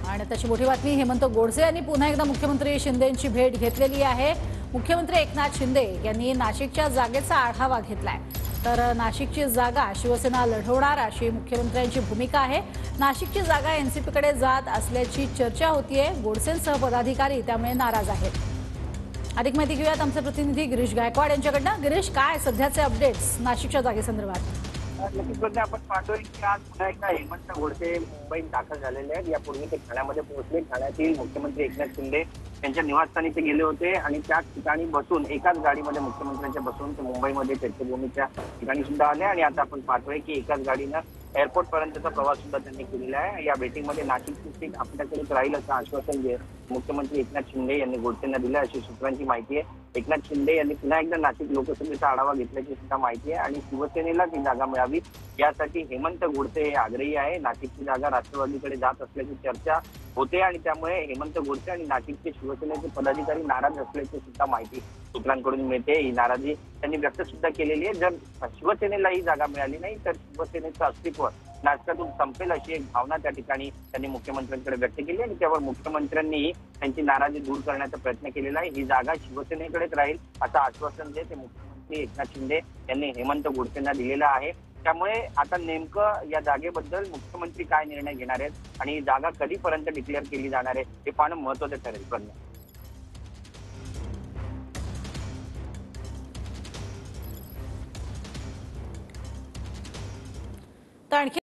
आणि त्याची मोठी बातमी, हेमंत गोडसे यांनी पुन्हा एकदा मुख्यमंत्री शिंदेंची भेट घेतलेली आहे। मुख्यमंत्री एकनाथ शिंदे यांनी नाशिकच्या जागेचा आढावा घेतलाय। तर नाशिकची जागा शिवसेना लढवणार अशी मुख्यमंत्र्यांची भूमिका आहे। नाशिकची जागा एनसीपीकडे जात असल्याची चर्चा होतीये। गोडसेंसह पदाधिकारी त्यामुळे नाराज आहेत। अधिक माहिती घेऊयात आमचे प्रतिनिधी गिरीश गायकवाड यांच्याकडनं। गिरीश, काय सध्याचे अपडेट्स नाशिकच्या जागेसंदर्भात? नक्कीच आपण पाहतोय की आज पुन्हा एकदा हेमंत गोडसे मुंबईत दाखल झालेले आहेत। यापूर्वी ते ठाण्यामध्ये पोहोचले। ठाण्यातील मुख्यमंत्री एकनाथ शिंदे यांच्या निवासस्थानी ते गेले होते आणि त्याच ठिकाणी बसून एकाच गाडीमध्ये मुख्यमंत्र्यांच्या बसून ते मुंबईमध्ये चैत्यभूमीच्या ठिकाणी सुद्धा आले आणि आता आपण पाहतोय की एकाच गाडीनं एअरपोर्ट पर्यंतचा प्रवास सुद्धा त्यांनी केलेला आहे। या भेटीमध्ये नाशिकची सीट आपल्याकडेच राहील असं आश्वासन मुख्यमंत्री एकनाथ शिंदे यांनी गोडसेंना दिलं अशी सूत्रांची माहिती आहे। एकनाथ शिंदे यांनी पुन्हा एकदा नाशिक लोकसभेचा आढावा घेतल्याची सुद्धा माहिती आहे आणि शिवसेनेला ती जागा मिळावी यासाठी हेमंत गोडसे हे आग्रही आहे। नाशिकची जागा राष्ट्रवादीकडे जात असल्याची चर्चा होते आणि त्यामुळे हेमंत गोडसे आणि नाशिकचे शिवसेनेचे पदाधिकारी नाराज असल्याची सुद्धा माहिती सूत्रांकडून मिळते। ही नाराजी त्यांनी व्यक्त सुद्धा केलेली आहे। जर शिवसेनेला ही जागा मिळाली नाही तर शिवसेनेचं अस्तित्व नाटकातून संपेल अशी एक भावना त्या ठिकाणी त्यांनी मुख्यमंत्र्यांकडे व्यक्त केली आणि त्यावर मुख्यमंत्र्यांनीही त्यांची नाराजी दूर करण्याचा प्रयत्न केलेला आहे। ही जागा शिवसेनेकडेच राहील असं आश्वासन जे ते मुख्यमंत्री एकनाथ शिंदे यांनी हेमंत गोडसेंना दिलेलं आहे। त्यामुळे आता नेमकं या जागेबद्दल मुख्यमंत्री काय निर्णय घेणार आहेत आणि ही जागा कधीपर्यंत डिक्लेअर केली जाणार आहे हे पाहणं महत्त्वाचं ठरेल। पण तर आणखी